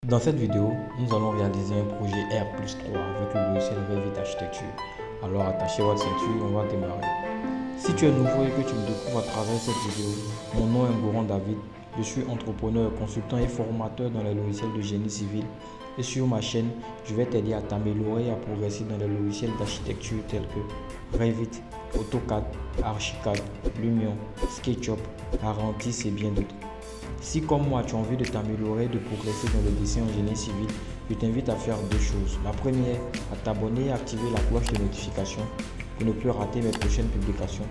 Dans cette vidéo, nous allons réaliser un projet R+3 avec le logiciel Revit Architecture. Alors attachez votre ceinture, on va démarrer. Si tu es nouveau et que tu me découvres à travers cette vidéo, mon nom est Ngoran David, je suis entrepreneur, consultant et formateur dans les logiciels de génie civil. Et sur ma chaîne, je vais t'aider à t'améliorer et à progresser dans les logiciels d'architecture tels que Revit, AutoCAD, Archicad, Lumion, SketchUp, Arantis et bien d'autres. Si comme moi tu as envie de t'améliorer et de progresser dans le dessin en génie civil, je t'invite à faire deux choses. La première, à t'abonner et activer la cloche de notification pour ne plus rater mes prochaines publications.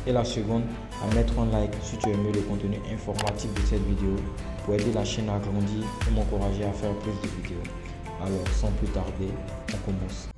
Et la seconde, à mettre un like si tu aimes le contenu informatif de cette vidéo pour aider la chaîne à grandir et m'encourager à faire plus de vidéos. Alors sans plus tarder, on commence.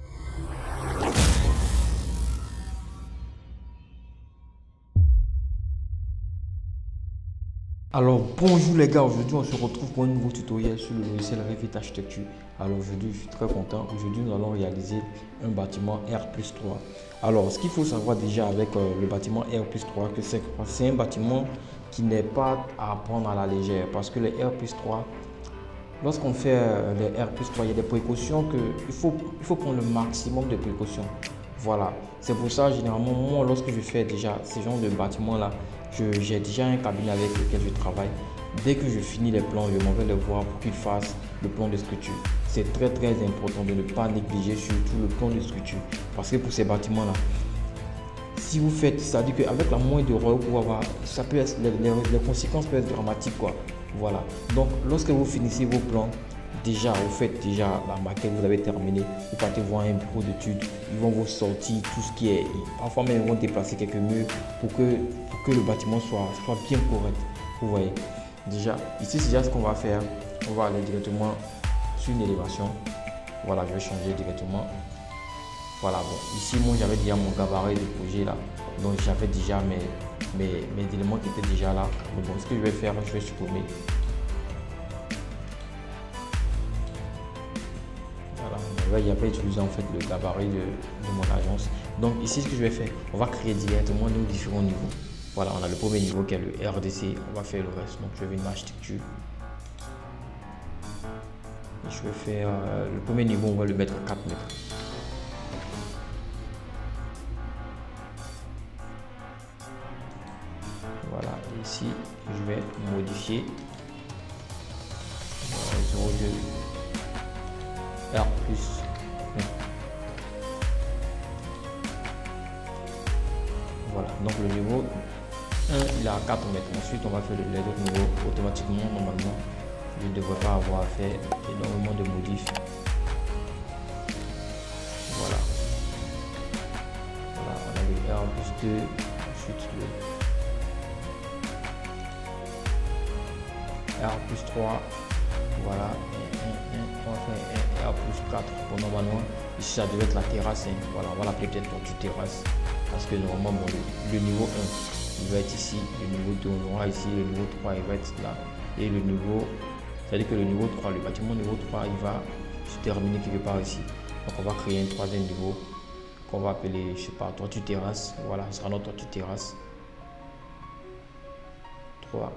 Alors bonjour les gars, aujourd'hui on se retrouve pour un nouveau tutoriel sur le logiciel Revit Architecture. Alors aujourd'hui je suis très content, aujourd'hui nous allons réaliser un bâtiment R+3. Alors ce qu'il faut savoir déjà avec le bâtiment R+3, que c'est un bâtiment qui n'est pas à prendre à la légère, parce que les R+3, lorsqu'on fait les R+3, il y a des précautions il faut prendre le maximum de précautions. Voilà, c'est pour ça généralement moi lorsque je fais déjà ce genre de bâtiment là, j'ai déjà un cabinet avec lequel je travaille. Dès que je finis les plans, je m'en vais les voir pour qu'ils fassent le plan de structure. C'est très important de ne pas négliger surtout le plan de structure, parce que pour ces bâtiments là, si vous faites, c'est-à-dire qu'avec la moindre erreur, ça peut être, les conséquences peuvent être dramatiques quoi. Voilà, donc lorsque vous finissez vos plans, déjà vous faites déjà la maquette, vous avez terminé, vous partez voir un bureau d'études, ils vont vous sortir tout ce qui est, parfois même ils vont déplacer quelques murs pour que le bâtiment soit bien correct. Vous voyez, déjà ici c'est déjà ce qu'on va faire. On va aller directement sur une élévation. Voilà, je vais changer directement. Voilà, bon, ici moi j'avais déjà mon gabarit de projet là, donc j'avais déjà mes éléments qui étaient déjà là. Mais bon, ce que je vais faire, je vais supprimer. Voilà, il n'y a pas utilisé en fait le gabarit de mon agence. Donc ici ce que je vais faire, on va créer directement nos différents niveaux. Voilà, on a le premier niveau qui est le RDC, on va faire le reste. Donc je vais une architecture. Et je vais faire le premier niveau, on va le mettre à 4 mètres. Voilà, et ici je vais modifier 0,2 R+. Voilà, donc le niveau 1 il est à 4 mètres. Ensuite on va faire les autres niveaux automatiquement. Normalement je ne devrais pas avoir à faire énormément de modifs. Voilà, voilà, on a le R+2, ensuite le R+3, voilà, on va faire un R+4. Bon, normalement ici ça devait être la terrasse, hein. Voilà, on va l'appeler peut-être toiture terrasse, parce que normalement bon, le niveau 1 il va être ici, le niveau 2 on aura ici, le niveau 3 il va être là, et le niveau, c'est-à-dire que le niveau 3, le bâtiment niveau 3 il va se terminer quelque part ici. Donc on va créer un troisième niveau qu'on va appeler, je sais pas, toiture terrasse. Voilà, ce sera notre toiture terrasse 3.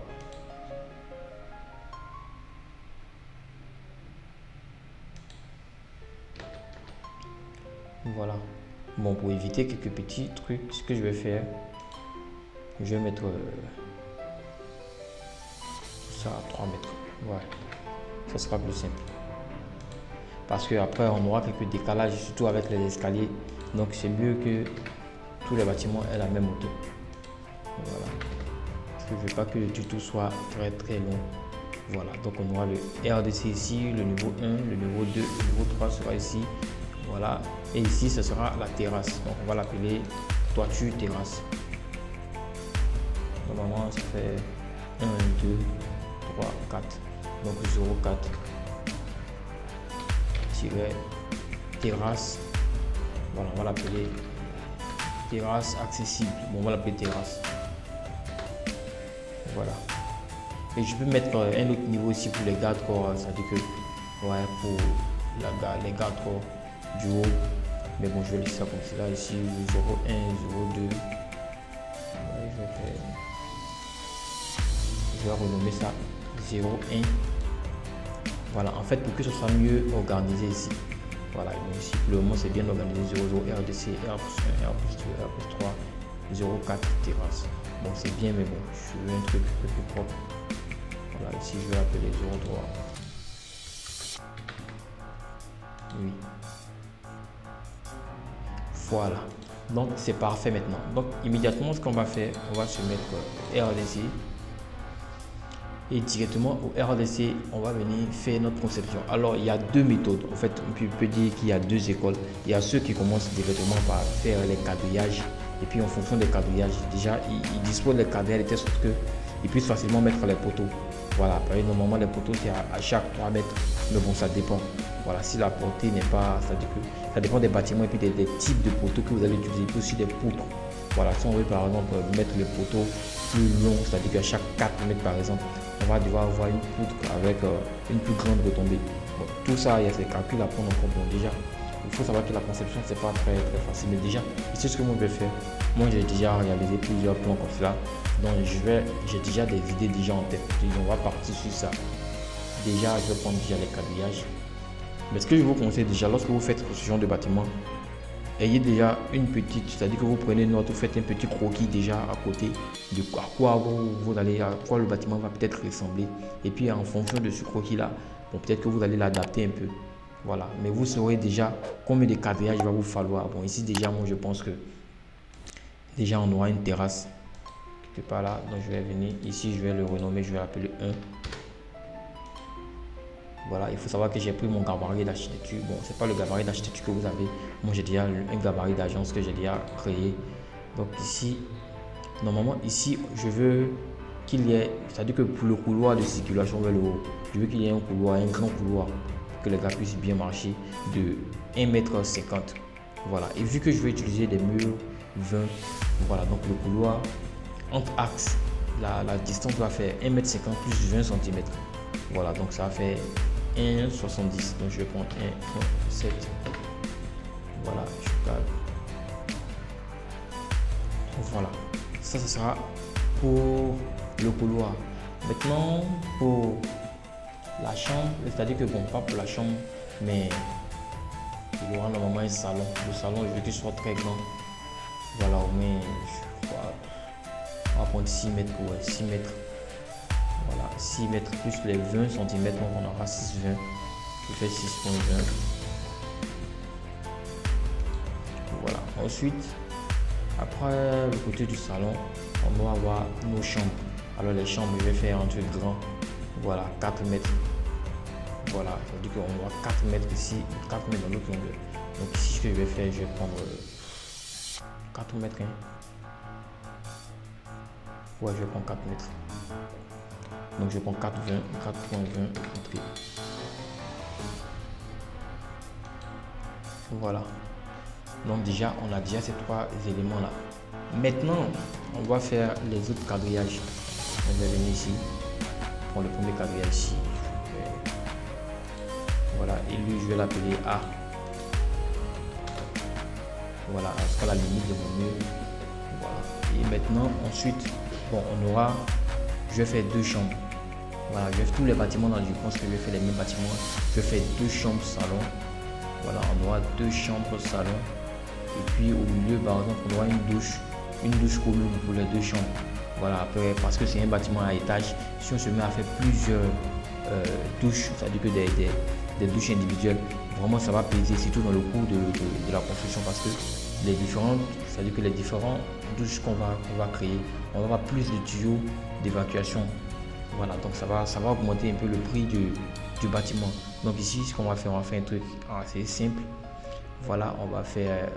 Voilà, bon, pour éviter quelques petits trucs, ce que je vais faire, je vais mettre ça à 3 mètres. Ouais, ça sera plus simple, parce que après on aura quelques décalages, surtout avec les escaliers. Donc c'est mieux que tous les bâtiments aient la même hauteur. Voilà, parce que je ne veux pas que le tuto soit très long. Voilà, donc on aura le RDC ici, le niveau 1, le niveau 2, le niveau 3 sera ici. Voilà, et ici ce sera la terrasse, donc on va l'appeler toiture terrasse. Normalement ça fait 1, 2, 3, 4, donc 0,4 terrasse. Voilà, on va l'appeler terrasse accessible. Bon, on va l'appeler terrasse. Voilà, et je peux mettre un autre niveau ici pour les garde-corps, c'est-à-dire que ouais, pour les garde-corps du haut, mais bon je vais laisser ça comme cela. Ici 0,1, 0,2, ouais, je vais renommer ça 0,1. Voilà, en fait, pour que ce soit mieux organisé ici. Voilà, donc ici pour le moment c'est bien organisé 00 RDC, R plus 1, R plus 2, R plus 3, 04 terrasse. Bon, c'est bien, mais bon, je veux un truc un peu plus propre. Voilà, ici je vais appeler 03. Oui. Voilà. Donc c'est parfait maintenant. Donc immédiatement ce qu'on va faire, on va se mettre RDC. Et directement au RDC, on va venir faire notre conception. Alors, il y a deux méthodes. En fait, on peut dire qu'il y a deux écoles. Il y a ceux qui commencent directement par faire les quadrillages. Et puis, en fonction des quadrillages, déjà, ils disposent des quadrillages de telle sorte qu'ils puissent facilement mettre les poteaux. Voilà, par exemple, normalement, les poteaux, c'est à chaque 3 mètres. Mais bon, ça dépend. Voilà, si la portée n'est pas... C'est-à-dire que ça dépend des bâtiments et puis des types de poteaux que vous allez utiliser. Et puis aussi des poutres. Voilà, si on veut par exemple mettre les poteaux plus longs, c'est-à-dire qu'à chaque 4 mètres par exemple, on va devoir avoir une poutre avec une plus grande retombée. Bon, tout ça, il y a ces calculs à prendre en compte. Donc déjà, il faut savoir que la conception, c'est pas très facile. Mais déjà, ici, ce que moi je vais faire, moi j'ai déjà réalisé plusieurs plans comme cela. Donc j'ai déjà des idées déjà en tête. Donc, on va partir sur ça. Déjà, je vais prendre déjà les quadrillages. Mais ce que je vous conseille déjà, lorsque vous faites ce genre de bâtiment, ayez déjà une petite, c'est-à-dire que vous prenez une note, vous faites un petit croquis déjà à côté de à quoi le bâtiment va peut-être ressembler. Et puis en fonction de ce croquis-là, bon, peut-être que vous allez l'adapter un peu. Voilà, mais vous saurez déjà combien de quadrillages il va vous falloir. Bon, ici déjà, moi je pense que déjà on aura une terrasse quelque part là. Donc je vais venir ici, je vais le renommer, je vais l'appeler 1. Voilà, il faut savoir que j'ai pris mon gabarit d'architecture. Bon, c'est pas le gabarit d'architecture que vous avez. Moi, j'ai déjà un gabarit d'agence que j'ai déjà créé. Donc ici, normalement, ici, je veux qu'il y ait, c'est-à-dire que pour le couloir de circulation vers le haut, je veux qu'il y ait un couloir, un grand couloir, pour que les gars puissent bien marcher de 1,50 m. Voilà, et vu que je vais utiliser des murs 20, voilà, donc le couloir entre axes, la distance va faire 1,50 m plus 20 cm. Voilà, donc ça fait 1,70. Donc je vais prendre 1,7. Voilà, je cale. Voilà, ça sera pour le couloir. Maintenant, pour la chambre, c'est-à-dire que bon, pas pour la chambre, mais il y aura normalement un salon. Le salon, je veux qu'il soit très grand. Voilà, au moins, je crois, on va prendre 6 mètres, ouais, 6 mètres. Voilà, 6 mètres plus les 20 cm, donc on aura 6,20 qui fait 6,20. Voilà, ensuite, après le côté du salon, on va avoir nos chambres. Alors les chambres, je vais faire un truc grand, voilà, 4 mètres. Voilà, ça veut dire qu'on aura 4 mètres ici, 4 mètres dans l'autre longueur. Donc ici, ce que je vais faire, je vais prendre 4 mètres. Ouais, je vais prendre 4 mètres. Donc je prends 4,20, 4,20 entrée. Voilà. Donc déjà, on a déjà ces 3 éléments là. Maintenant, on va faire les autres quadrillages. On va venir ici, prendre le premier quadrillage ici. Voilà, et lui, je vais l'appeler A. Voilà, jusqu'à la limite de mon mur. Voilà. Et maintenant, ensuite, bon, on aura, je vais faire 2 chambres. Voilà, je vais faire tous les bâtiments là, je pense que je vais faire les mêmes bâtiments. Je vais faire 2 chambres salon. Voilà, on aura 2 chambres salon. Et puis au milieu, par exemple, on aura une douche commune pour les 2 chambres. Voilà, après, parce que c'est un bâtiment à étage, si on se met à faire plusieurs douches, c'est-à-dire que des douches individuelles, vraiment ça va peser, surtout dans le cours de la construction, parce que c'est-à-dire que les différentes douches qu'on va créer, on va avoir plus de tuyaux d'évacuation. Voilà, donc ça va augmenter un peu le prix du bâtiment. Donc ici, ce qu'on va faire, un truc assez simple. Voilà, on va faire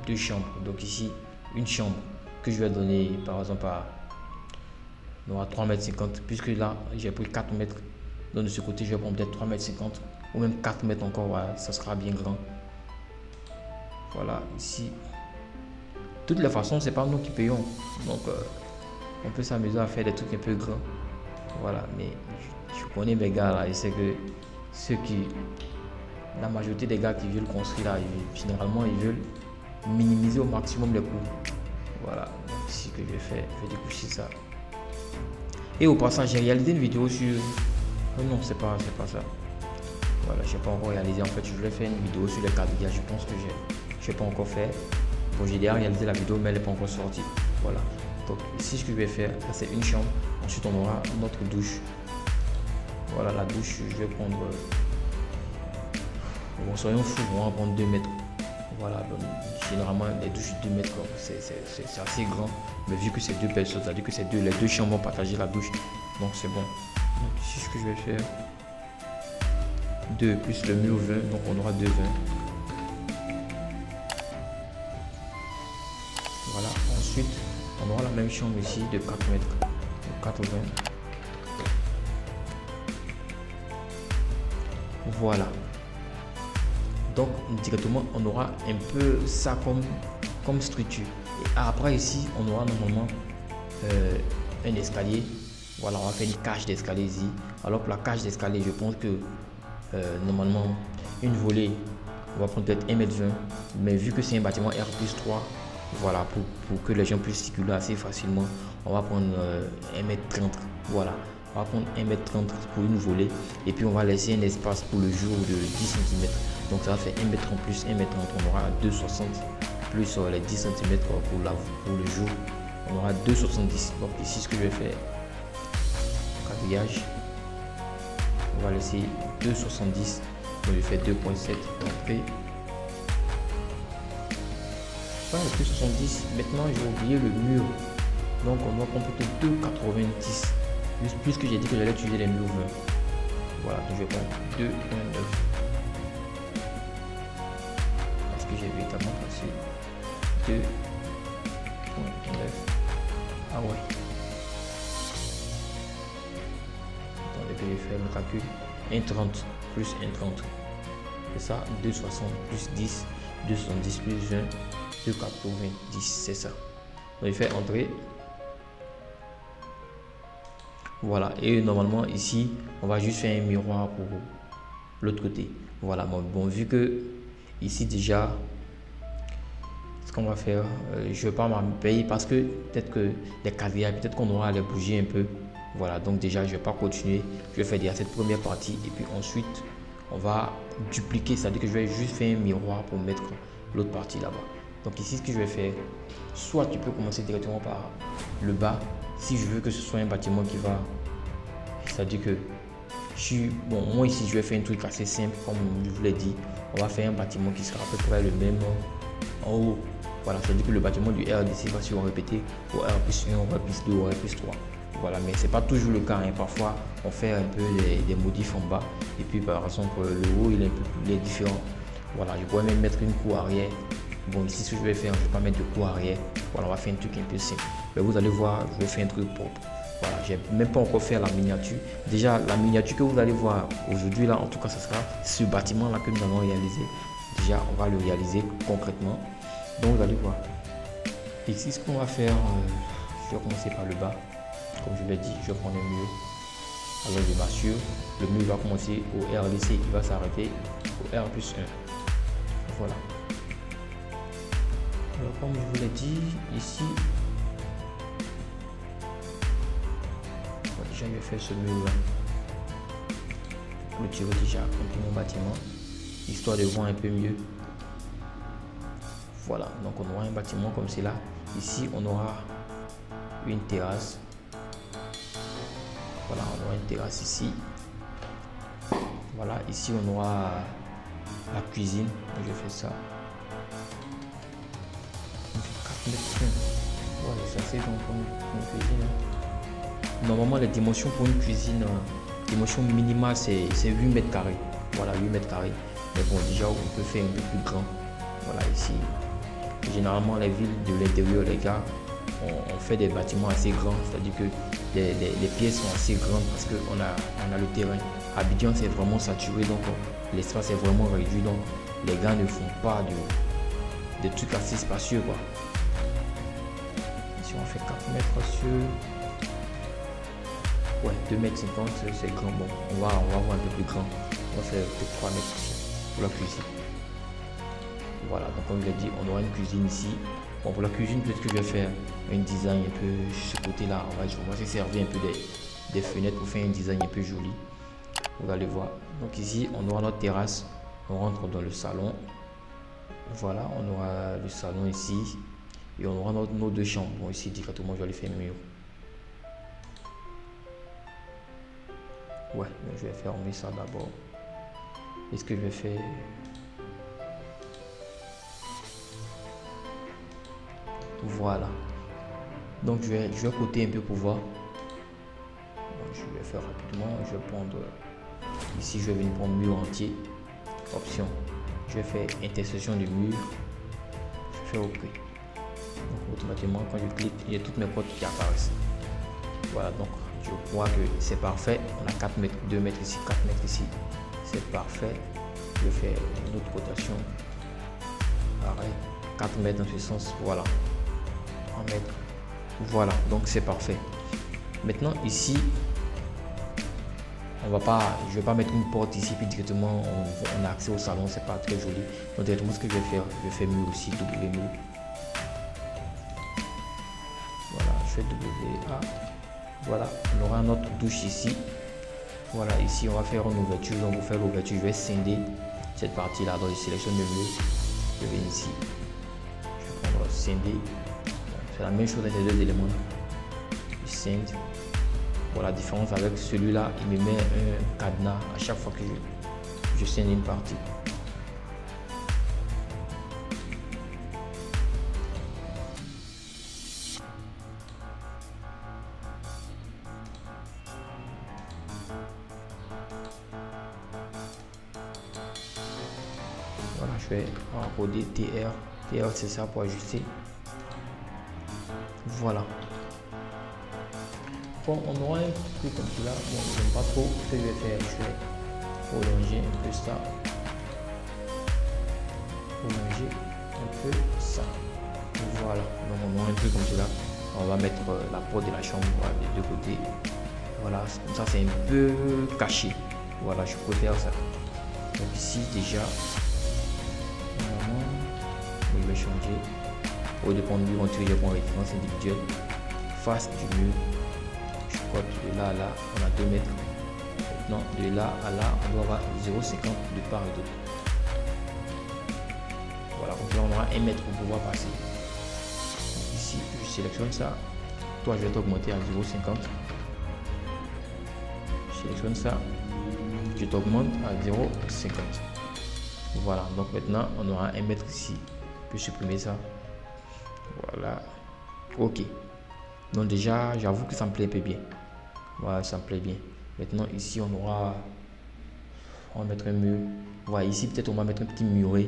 2 chambres. Donc ici, une chambre que je vais donner par exemple à 3,50 m, puisque là, j'ai pris 4 mètres. Donc de ce côté, je vais prendre peut-être 3,50 m ou même 4 mètres encore, voilà, ça sera bien grand. Voilà, ici. De toutes les façons, c'est pas nous qui payons. Donc, on peut s'amuser à faire des trucs un peu grands. Voilà, mais je connais mes gars là, et c'est que la majorité des gars qui veulent construire là, généralement, ils veulent minimiser au maximum les coûts. Voilà, donc ici que je vais faire, je vais découcher ça. Et au passage, j'ai réalisé une vidéo sur... Oh non, c'est pas ça. Voilà, je n'ai pas encore réalisé. En fait, je voulais faire une vidéo sur les quadrillages. Je pense que je n'ai pas encore fait. Bon, j'ai déjà réalisé la vidéo, mais elle n'est pas encore sortie. Voilà. Donc ici, ce que je vais faire, ça c'est une chambre. Ensuite, on aura notre douche. Voilà, la douche, je vais prendre... Bon, soyons fous, on va prendre 2 mètres. Voilà, donc, généralement, les douches 2 mètres, c'est assez grand. Mais vu que c'est 2 personnes, c'est-à-dire que les deux chambres vont partager la douche. Donc c'est bon. Donc ici, ce que je vais faire, 2 plus le mur 20, donc on aura 2 20. Voilà, ensuite, on aura la même chambre ici de 4 mètres. Donc 80. Voilà. Donc directement, on aura un peu ça comme structure. Et après ici, on aura normalement un escalier. Voilà, on va faire une cage d'escalier ici. Alors pour la cage d'escalier, je pense que normalement, une volée, on va prendre peut-être 1,20 m. Mais vu que c'est un bâtiment R+3, voilà, pour que les gens puissent circuler assez facilement, on va prendre 1,30 m. Voilà, on va prendre 1,30 m pour une volée. Et puis on va laisser un espace pour le jour de 10 cm. Donc ça va faire 1 m en plus, 1,30 m. On aura 2,60 plus les 10 cm pour le jour. On aura 2,70. Donc ici, ce que je vais faire, quadrillage, on va laisser 2,70. Donc je fais 2,7 d'entrée. Voilà, 2,70. Maintenant, j'ai oublié le mur. Donc on va prendre plutôt 2,90. Puisque j'ai dit que j'allais utiliser les murs 20. Voilà, donc je vais prendre 2,9. Parce que j'ai véritablement passé 2,9. Ah ouais. Attendez que je vais faire le calcul. 1,30 plus 1,30. C'est ça, 2,60 plus 10, 2,70 plus 20, 2,90. C'est ça. Donc je fais entrer. Voilà, et normalement ici, on va juste faire un miroir pour l'autre côté. Voilà, bon, vu que ici déjà, ce qu'on va faire, je ne vais pas m'en payer parce que peut-être que les quadrillages, peut-être qu'on aura à les bouger un peu. Voilà, donc déjà, je ne vais pas continuer. Je vais faire déjà cette première partie et puis ensuite, on va dupliquer, c'est-à-dire que je vais juste faire un miroir pour mettre l'autre partie là-bas. Donc ici, ce que je vais faire, soit tu peux commencer directement par le bas, si je veux que ce soit un bâtiment qui va, c'est-à-dire que bon, moi ici je vais faire un truc assez simple comme je vous l'ai dit. On va faire un bâtiment qui sera à peu près le même en haut. Voilà, c'est-à-dire que le bâtiment du RDC va se répéter au R+1, au R+2, au R+3. Voilà, mais c'est pas toujours le cas, hein. Parfois on fait un peu des modifs en bas et puis par exemple le haut il est un peu plus différent. Voilà, je pourrais même mettre une cour arrière. Bon, ici ce que je vais faire, je ne vais pas mettre de cour arrière. Voilà, on va faire un truc un peu simple. Mais vous allez voir, je vais faire un truc propre. Voilà, j'ai même pas encore fait la miniature. Déjà, la miniature que vous allez voir aujourd'hui là, en tout cas, ce sera ce bâtiment là que nous allons réaliser. Déjà, on va le réaliser concrètement. Donc, vous allez voir. Ici, ce qu'on va faire, je vais commencer par le bas. Comme je l'ai dit, je vais prendre un mur. Alors, je m'assure, le mur va commencer au RDC, il va s'arrêter au R+1. Voilà. Alors, comme je vous l'ai dit, ici, déjà je vais faire ce mur là, clôturer déjà un peu mon bâtiment, histoire de voir un peu mieux. Voilà, donc on aura un bâtiment comme cela. Ici, on aura une terrasse. Voilà, on aura une terrasse ici. Voilà, ici on aura la cuisine. Donc, je fais ça. Voilà, c'est assez grand pour une cuisine. Normalement, les dimensions pour une cuisine, dimension minimale, c'est 8 mètres carrés. Voilà, 8 mètres carrés. Mais bon, déjà, on peut faire un peu plus grand. Voilà, ici. Généralement, les villes de l'intérieur, les gars, on fait des bâtiments assez grands. C'est-à-dire que les pièces sont assez grandes parce qu'on a le terrain. Abidjan, c'est vraiment saturé, donc l'espace est vraiment réduit. Donc, les gars ne font pas de trucs assez spacieux, quoi. Ici, on fait 4 mètres sur... Ouais, 2,50 m, c'est grand. Bon, on va voir un peu plus grand. On va faire peut-être 3 mètres pour la cuisine. Voilà, donc comme je l'ai dit, on aura une cuisine ici. Bon, pour la cuisine, peut-être que je vais faire un design un peu ce côté-là. On va se servir un peu des fenêtres pour faire un design un peu joli. Vous allez voir. Donc ici, on aura notre terrasse. On rentre dans le salon. Voilà, on aura le salon ici. Et on aura nos deux chambres. Bon, ici, directement, je vais aller faire mur. Ouais, donc je vais fermer ça d'abord. Et ce que je vais faire... Voilà. Donc je vais coter un peu pour voir. Donc, je vais faire rapidement. Je vais prendre... Ici, je vais venir prendre mur entier. Option. Je vais faire intersection du mur. Je fais OK. Donc automatiquement, quand je clique, il y a toutes mes portes qui apparaissent. Voilà, donc je crois que c'est parfait. On a 4 mètres, 2 mètres ici, 4 mètres ici. C'est parfait. Je vais faire une autre cotation. Pareil, 4 mètres dans ce sens. Voilà. 3 mètres. Voilà, donc c'est parfait. Maintenant, ici, je ne vais pas mettre une porte ici, puis directement on a accès au salon. C'est pas très joli. Donc, directement, ce que je vais faire, je vais faire mur aussi, W mur. Voilà, je fais WA. Voilà, on aura notre douche ici. Voilà, ici on va faire une ouverture. Donc pour faire l'ouverture, je vais scinder cette partie là. Donc je sélectionne le mur. Je vais ici. Je vais prendre scinder. C'est la même chose avec les deux éléments. Je scinde. Voilà, la différence avec celui-là, il me met un cadenas à chaque fois que je scinde une partie. Voilà, je vais encoder TR. TR, c'est ça pour ajuster. Voilà. Bon, on aura un truc comme cela. Bon, je n'aime pas trop. Ce que je vais faire, je vais prolonger un peu ça. Prolonger un peu ça. Voilà. Donc, on aura un truc comme cela. On va mettre la porte de la chambre voilà, des deux côtés. Voilà, comme ça, c'est un peu caché. Voilà, je préfère ça. Donc, ici, déjà. Je vais changer au dépend du mur, je prends référence individuelle, face du mur, je cote de là à là, on a 2 mètres. Maintenant, de là à là, on doit avoir 0,50 de part et d'autre. Voilà, donc là, on aura 1 mètre pour pouvoir passer. Donc ici, je sélectionne ça. Toi, je vais t'augmenter à 0,50. Je sélectionne ça. Je t'augmente à 0,50. Voilà, donc maintenant, on aura 1 mètre ici. Je peux supprimer ça. Voilà. OK. Donc déjà, j'avoue que ça me plaît un peu bien. Voilà, ça me plaît bien. Maintenant, ici, on va mettre un mur. Voilà, ici, peut-être on va mettre un petit muret.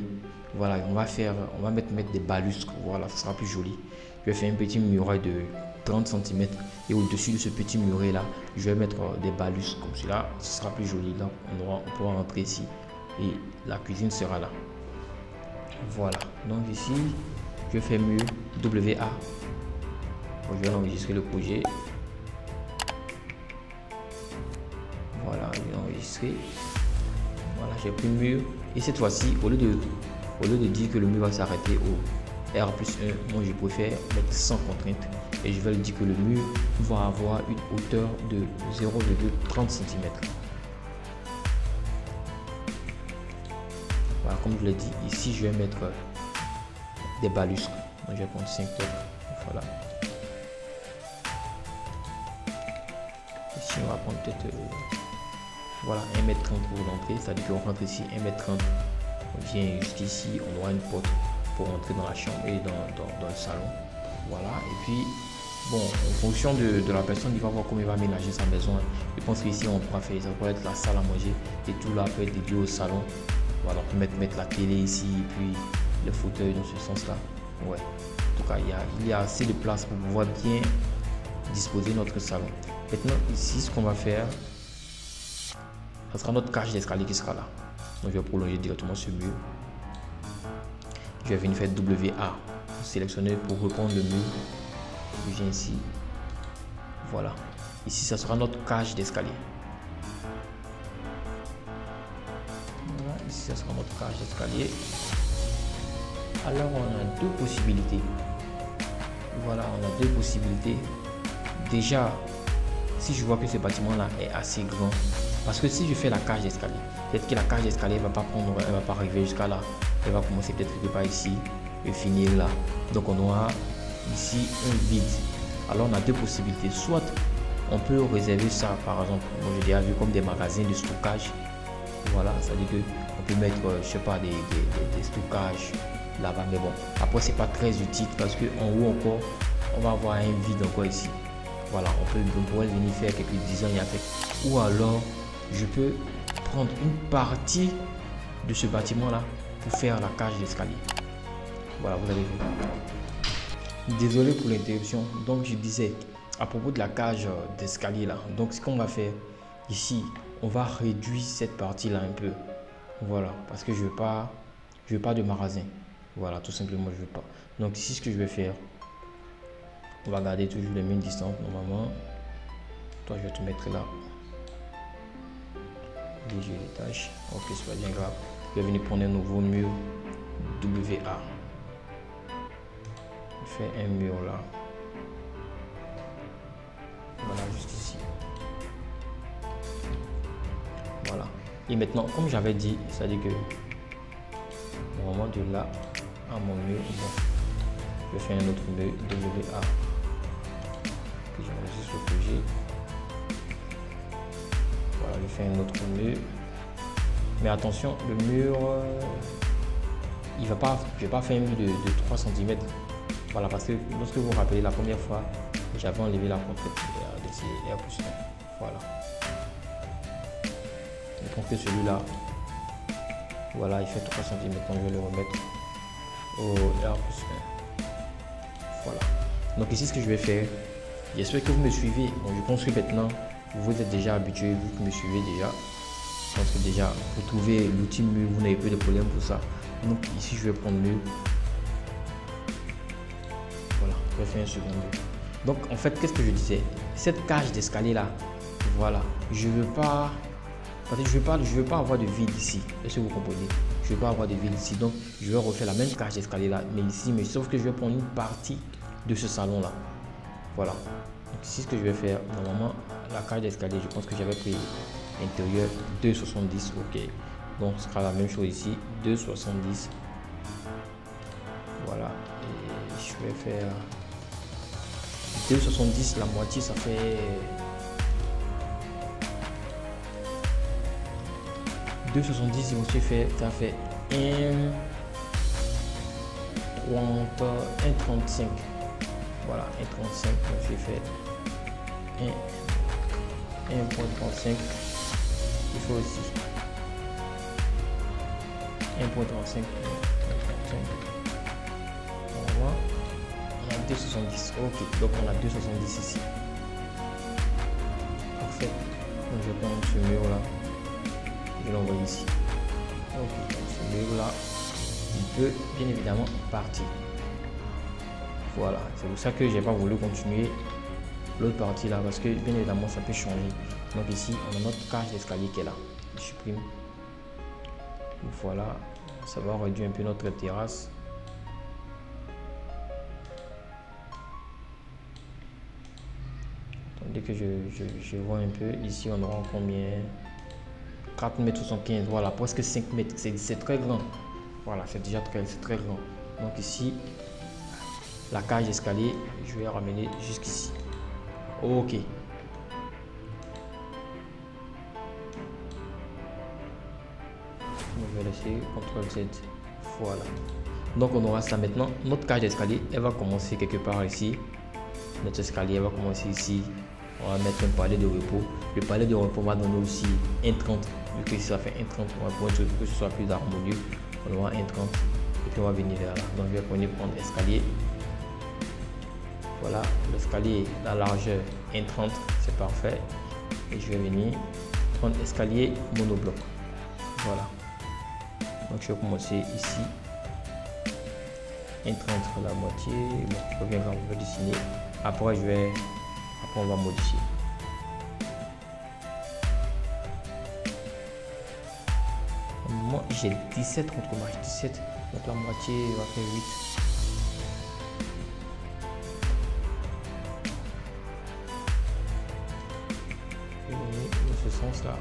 Voilà, on va mettre des balustres. Voilà, ça sera plus joli. Je vais faire un petit muret de 30 cm. Et au-dessus de ce petit muret là, je vais mettre des balustres comme cela. Ce sera plus joli. Donc, on pourra rentrer ici. Et la cuisine sera là. Voilà, donc ici je fais mur WA. Je vais enregistrer le projet. Voilà, je vais enregistrer. Voilà, j'ai pris le mur. Et cette fois-ci, au lieu de dire que le mur va s'arrêter au R+1, moi je préfère mettre sans contrainte. Et je vais lui dire que le mur va avoir une hauteur de 0,30 cm. Voilà, comme je l'ai dit, ici je vais mettre des balustres. Donc, je vais prendre 5 autres. Voilà. Ici on va prendre peut-être voilà, 1,30 m pour l'entrée. C'est-à-dire qu'on rentre ici 1,30 m. On vient jusqu'ici, on aura une porte pour entrer dans la chambre et dans le salon. Voilà. Et puis bon, en fonction de la personne, il va voir comment il va aménager sa maison. Je pense qu'ici on pourra faire ça, pourra être la salle à manger et tout là peut être dédié au salon. Voilà, on peut mettre la télé ici et puis le fauteuil dans ce sens-là. Ouais. En tout cas, il y a assez de place pour pouvoir bien disposer notre salon. Maintenant, ici, ce qu'on va faire, ça sera notre cage d'escalier qui sera là. Donc, je vais prolonger directement ce mur. Je vais venir faire WA. Sélectionner pour reprendre le mur. Je viens ici. Voilà. Ici, ça sera notre cage d'escalier. Ici, ça sera notre cage d'escalier. Alors, on a deux possibilités. Voilà, on a deux possibilités. Déjà, si je vois que ce bâtiment-là est assez grand, Parce que si je fais la cage d'escalier, peut-être que la cage d'escalier va pas prendre, elle va pas arriver jusqu'à là. Elle va commencer peut-être quelque part ici et finir là. Donc on aura ici un vide. Alors on a deux possibilités. Soit on peut réserver ça, par exemple, moi j'ai déjà vu comme des magasins de stockage. Voilà, ça veut dire qu'on peut mettre, je sais pas, des stockages là-bas. Mais bon, après c'est pas très utile parce que en haut encore, on va avoir un vide encore ici. Voilà, on pourrait venir faire quelques designs avec. Ou alors, je peux prendre une partie de ce bâtiment-là pour faire la cage d'escalier. Voilà, vous avez vu. Désolé pour l'interruption. Donc, je disais à propos de la cage d'escalier là. Donc, ce qu'on va faire ici, on va réduire cette partie-là un peu. Voilà, parce que je veux pas de magasin. Voilà, tout simplement, je veux pas. Donc, ici, ce que je vais faire, on va garder toujours les mêmes distances normalement. Toi, je vais te mettre là. Léger les tâches. Ok, c'est pas bien grave. Je vais venir prendre un nouveau mur WA. Je fais un mur là. Voilà, juste ici. Voilà. Et maintenant, comme j'avais dit, c'est-à-dire que normalement de là à mon mur, bon, je fais un autre mur WA. Puis j'enregistre le projet. Voilà, je fais un autre mur. Mais attention, le mur, je vais pas faire un mur de 3 cm. Voilà, parce que lorsque vous vous rappelez la première fois, j'avais enlevé la contre de ces R+1. Voilà. Je pense que celui-là, voilà, il fait 3 cm. Donc je vais le remettre au R+1. Voilà. Donc ici, ce que je vais faire, j'espère que vous me suivez. Donc, je pense que maintenant, vous êtes déjà habitué, vous qui me suivez déjà. Je pense que déjà, pour trouver l'outil mur, vous n'avez pas de problème pour ça. Donc ici, je vais prendre mur. Voilà, je vais faire un second mur. Donc en fait, qu'est-ce que je disais? Cette cage d'escalier là, voilà, je veux pas avoir de vide ici. Est-ce que vous comprenez? Je veux pas avoir de vide ici. Donc je vais refaire la même cage d'escalier là, mais ici, mais sauf que je vais prendre une partie de ce salon là. Voilà. Donc ici, ce que je vais faire, normalement, la cage d'escalier, je pense que j'avais pris intérieur 2,70. Ok. Donc ce sera la même chose ici, 2,70. Voilà. Et je vais faire 2,70, la moitié, ça fait 2,70. Si vous fait, ça fait 1,35. Voilà, 1,35. J'ai fait 1,35. Il faut aussi 1,35. Voilà. On a 2,70. Ok, donc on a 2,70 ici. Parfait. Donc je vais prendre ce mur là. Je vais l'envoyer ici. Ok, donc ce mur là, il peut bien évidemment partir. Voilà, c'est pour ça que j'ai pas voulu continuer l'autre partie là parce que bien évidemment ça peut changer. Donc ici on a notre cage d'escalier qui est là. Je supprime. Voilà, ça va réduire un peu notre terrasse. Dès que je vois un peu, ici on aura combien? 4,75 m, voilà, presque 5 mètres, c'est très grand. Voilà, c'est déjà très grand. Donc ici, la cage d'escalier, je vais ramener jusqu'ici. Ok. Je vais laisser CTRL Z. Voilà. Donc on aura ça maintenant. Notre cage d'escalier, elle va commencer quelque part ici. Notre escalier va commencer ici. On va mettre un palais de repos. Le palais de repos va donner aussi 1,30. Vu que ça fait 1,30, on va pour que ce soit plus harmonieux. On aura 1,30. Et puis on va venir vers là. Donc je vais prendre l'escalier. Voilà, l'escalier, la largeur 1,30, c'est parfait. Et je vais venir prendre l'escalier monobloc. Voilà. Donc je vais commencer ici. 1,30 la moitié. Bon, je reviens quand on va dessiner. Après on va modifier. Moi j'ai 17 contre match 17. Donc la moitié va faire 8. Dans ce sens là.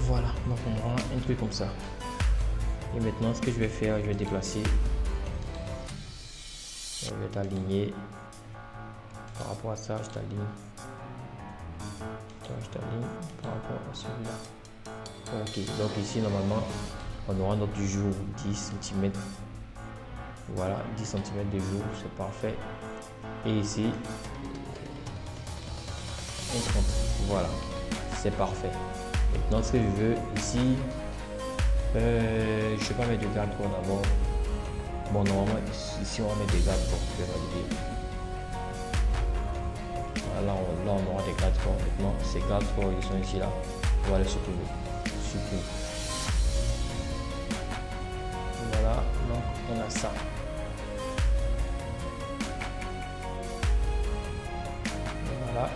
Voilà, donc on rend un truc comme ça. Et maintenant, ce que je vais faire, je vais déplacer. Je vais t'aligner. Par rapport à ça, je t'aligne. Je t'aligne par rapport à celui-là. Ok, donc ici, normalement, on aura notre jour 10 cm. Voilà, 10 cm de jour, c'est parfait. Et ici, 1,30. Voilà, c'est parfait. Maintenant, ce que je veux ici, je ne sais pas mettre de garde corps d'abord. Bon, normalement, ici, on va mettre des gardes corps pour valider. Voilà, là, on aura des gardes corps. Maintenant, ces gardes corps, ils sont ici, là. On va les supprimer. Voilà, donc on a ça. Voilà.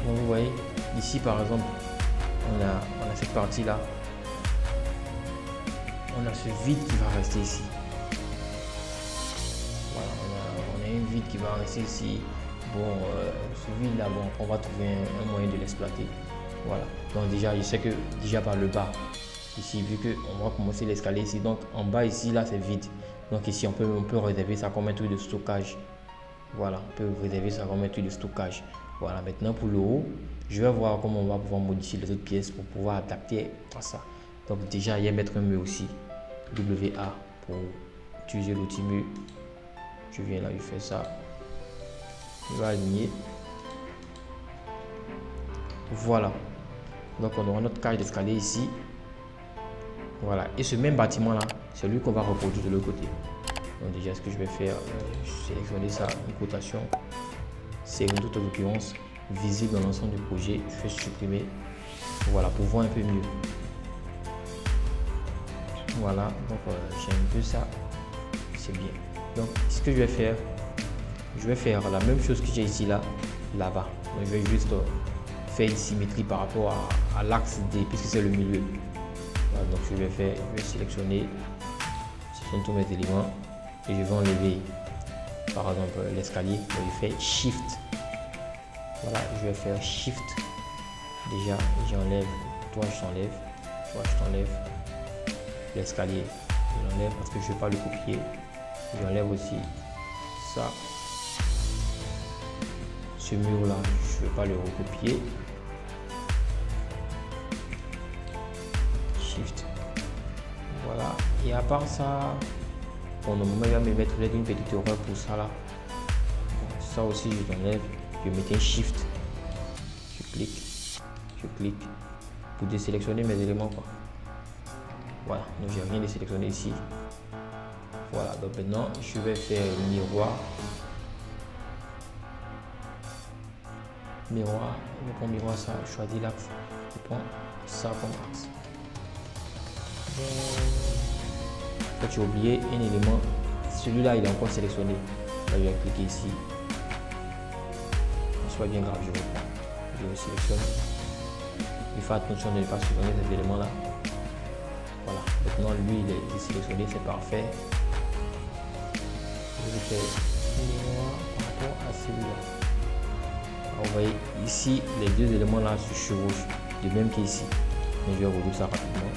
Donc vous voyez, ici par exemple, on a cette partie là. On a ce vide qui va rester ici. Voilà, on a un vide qui va rester ici. Bon, ce vide là, bon, on va trouver un moyen de l'exploiter. Voilà. Donc déjà, je sais que déjà par le bas, ici, vu qu'on va commencer l'escalier ici, donc en bas ici, là, c'est vide. Donc ici, on peut réserver ça comme un truc de stockage. Voilà, on peut réserver ça comme un truc de stockage. Voilà, maintenant pour le haut, je vais voir comment on va pouvoir modifier les autres pièces pour pouvoir adapter à ça. Donc déjà, il y a mettre un mur aussi, WA, pour utiliser l'outil mur. Je viens là, je fais ça. Je vais aligner. Voilà. Donc on aura notre cage d'escalier ici. Voilà. Et ce même bâtiment là, c'est lui qu'on va reproduire de l'autre côté. Donc déjà, ce que je vais faire, sélectionner ça, une cotation. C'est une toute occurrence visible dans l'ensemble du projet. Je vais supprimer. Voilà, pour voir un peu mieux. Voilà, donc j'ai un peu ça. C'est bien. Donc ce que je vais faire la même chose que j'ai ici là-bas. Donc je vais juste faire une symétrie par rapport à l'axe D, puisque c'est le milieu. Voilà, donc je vais sélectionner. Ce sont tous mes éléments et je vais enlever par exemple l'escalier. Je fais Shift. Voilà, je vais faire Shift. Déjà, j'enlève. Toi, je t'enlève. L'escalier, je l'enlève parce que je ne vais pas le copier. J'enlève aussi ça. Ce mur là, je ne vais pas le recopier. Shift. Voilà. Et à part ça, bon, normalement, il va me mettre une petite erreur pour ça là. Ça aussi, je l'enlève. Je mets un Shift. Je clique pour désélectionner mes éléments, quoi. Voilà, donc j'ai rien désélectionné ici. Voilà, donc maintenant je vais faire miroir. Je prends miroir, ça, je choisis l'axe. Je prends ça comme axe. En fait, j'ai oublié un élément. Celui-là, il est encore sélectionné. Là, je vais cliquer ici. Soit bien grave, je reprends. Je le sélectionne. Il faut attention de ne pas sélectionner ces éléments-là. Voilà, maintenant lui il est sélectionné, c'est parfait. Je vais faire miroir par rapport à celui-là. Vous voyez ici les deux éléments là se chevauchent, de même qu'ici. Mais je vais redoubler ça rapidement.